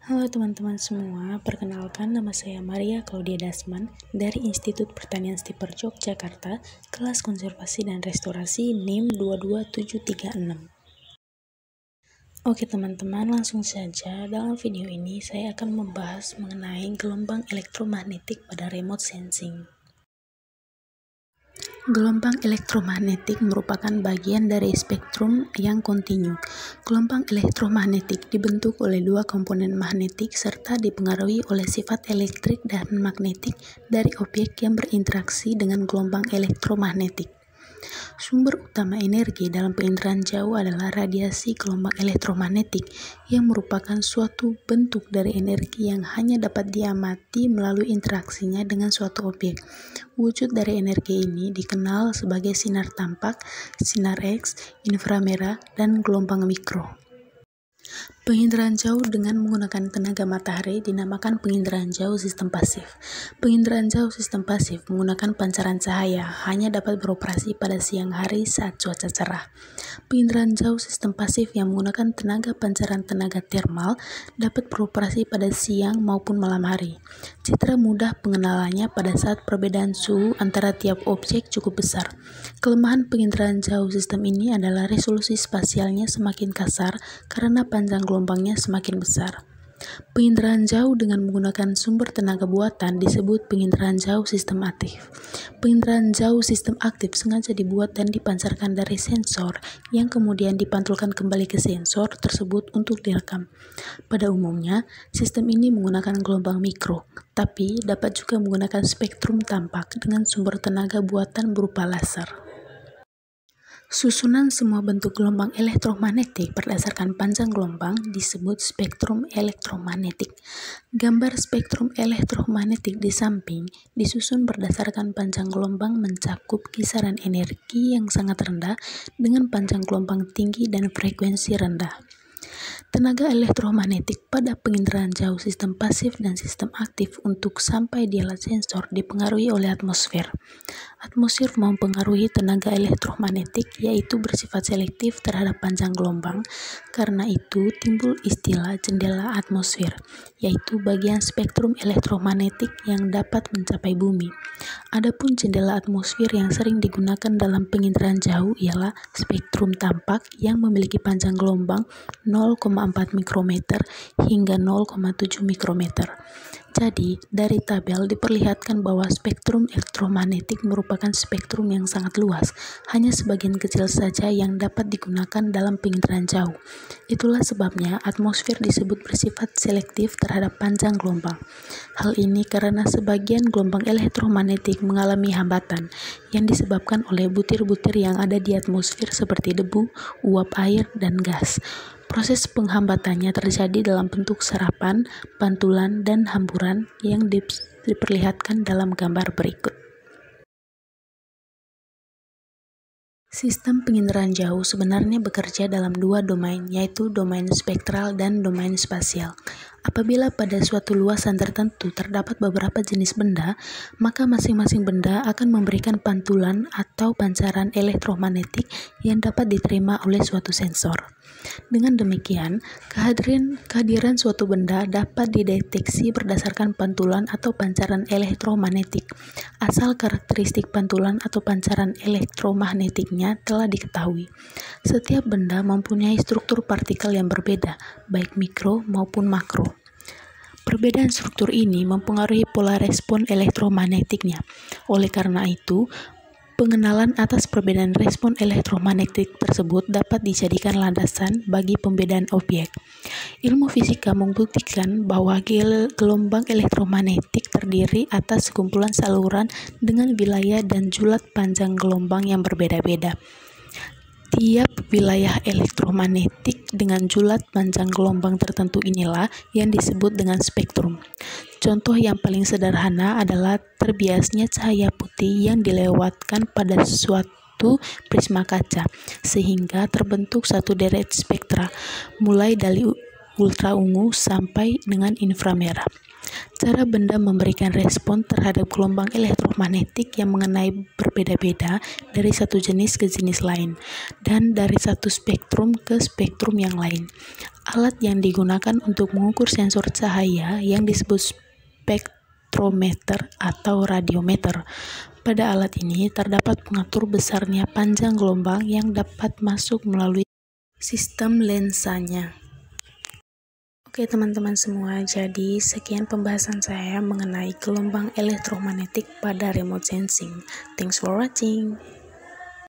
Halo teman-teman semua, perkenalkan nama saya Maria Claudia Dasman dari Institut Pertanian Stiper Yogyakarta, kelas Konservasi dan Restorasi NIM 22736. Oke teman-teman, langsung saja. Dalam video ini saya akan membahas mengenai gelombang elektromagnetik pada remote sensing. Gelombang elektromagnetik merupakan bagian dari spektrum yang kontinu. Gelombang elektromagnetik dibentuk oleh dua komponen magnetik serta dipengaruhi oleh sifat elektrik dan magnetik dari objek yang berinteraksi dengan gelombang elektromagnetik. Sumber utama energi dalam penginderaan jauh adalah radiasi gelombang elektromagnetik yang merupakan suatu bentuk dari energi yang hanya dapat diamati melalui interaksinya dengan suatu objek. Wujud dari energi ini dikenal sebagai sinar tampak, sinar X, inframerah, dan gelombang mikro. Penginderaan jauh dengan menggunakan tenaga matahari dinamakan penginderaan jauh sistem pasif. Penginderaan jauh sistem pasif menggunakan pancaran cahaya hanya dapat beroperasi pada siang hari saat cuaca cerah. Penginderaan jauh sistem pasif yang menggunakan tenaga pancaran tenaga termal dapat beroperasi pada siang maupun malam hari. Citra mudah pengenalannya pada saat perbedaan suhu antara tiap objek cukup besar. Kelemahan penginderaan jauh sistem ini adalah resolusi spasialnya semakin kasar karena panjang gelombangnya semakin besar. Penginderaan jauh dengan menggunakan sumber tenaga buatan disebut penginderaan jauh sistem aktif. Penginderaan jauh sistem aktif sengaja dibuat dan dipancarkan dari sensor yang kemudian dipantulkan kembali ke sensor tersebut untuk direkam. Pada umumnya, sistem ini menggunakan gelombang mikro, tapi dapat juga menggunakan spektrum tampak dengan sumber tenaga buatan berupa laser. Susunan semua bentuk gelombang elektromagnetik berdasarkan panjang gelombang disebut spektrum elektromagnetik. Gambar spektrum elektromagnetik di samping disusun berdasarkan panjang gelombang mencakup kisaran energi yang sangat rendah dengan panjang gelombang tinggi dan frekuensi rendah. Tenaga elektromagnetik pada penginderaan jauh sistem pasif dan sistem aktif untuk sampai di alat sensor dipengaruhi oleh atmosfer. Atmosfer mempengaruhi tenaga elektromagnetik yaitu bersifat selektif terhadap panjang gelombang. Karena itu timbul istilah jendela atmosfer, yaitu bagian spektrum elektromagnetik yang dapat mencapai bumi. Adapun jendela atmosfer yang sering digunakan dalam penginderaan jauh ialah spektrum tampak yang memiliki panjang gelombang 0,4 mikrometer hingga 0,7 mikrometer. Jadi, dari tabel diperlihatkan bahwa spektrum elektromagnetik merupakan spektrum yang sangat luas, hanya sebagian kecil saja yang dapat digunakan dalam penginderaan jauh. Itulah sebabnya atmosfer disebut bersifat selektif terhadap panjang gelombang. Hal ini karena sebagian gelombang elektromagnetik mengalami hambatan yang disebabkan oleh butir-butir yang ada di atmosfer seperti debu, uap air, dan gas. Proses penghambatannya terjadi dalam bentuk serapan, pantulan, dan hamburan yang diperlihatkan dalam gambar berikut. Sistem penginderaan jauh sebenarnya bekerja dalam dua domain, yaitu domain spektral dan domain spasial. Apabila pada suatu luasan tertentu terdapat beberapa jenis benda, maka masing-masing benda akan memberikan pantulan atau pancaran elektromagnetik yang dapat diterima oleh suatu sensor. Dengan demikian, kehadiran suatu benda dapat dideteksi berdasarkan pantulan atau pancaran elektromagnetik. Asal karakteristik pantulan atau pancaran elektromagnetiknya telah diketahui. Setiap benda mempunyai struktur partikel yang berbeda, baik mikro maupun makro. Perbedaan struktur ini mempengaruhi pola respon elektromagnetiknya. Oleh karena itu, pengenalan atas perbedaan respon elektromagnetik tersebut dapat dijadikan landasan bagi pembedaan objek. Ilmu fisika membuktikan bahwa gelombang elektromagnetik terdiri atas sekumpulan saluran dengan wilayah dan julat panjang gelombang yang berbeda-beda. Tiap wilayah elektromagnetik dengan julat panjang gelombang tertentu inilah yang disebut dengan spektrum. Contoh yang paling sederhana adalah terbiasnya cahaya putih yang dilewatkan pada suatu prisma kaca, sehingga terbentuk satu deret spektra, mulai dari ultra ungu sampai dengan inframerah. Cara benda memberikan respon terhadap gelombang elektromagnetik yang mengenai berbeda-beda dari satu jenis ke jenis lain, dan dari satu spektrum ke spektrum yang lain. alat yang digunakan untuk mengukur sensor cahaya yang disebut spektrometer atau radiometer. Pada alat ini terdapat pengatur besarnya panjang gelombang yang dapat masuk melalui sistem lensanya. Oke teman-teman semua, jadi sekian pembahasan saya mengenai gelombang elektromagnetik pada remote sensing. Thanks for watching.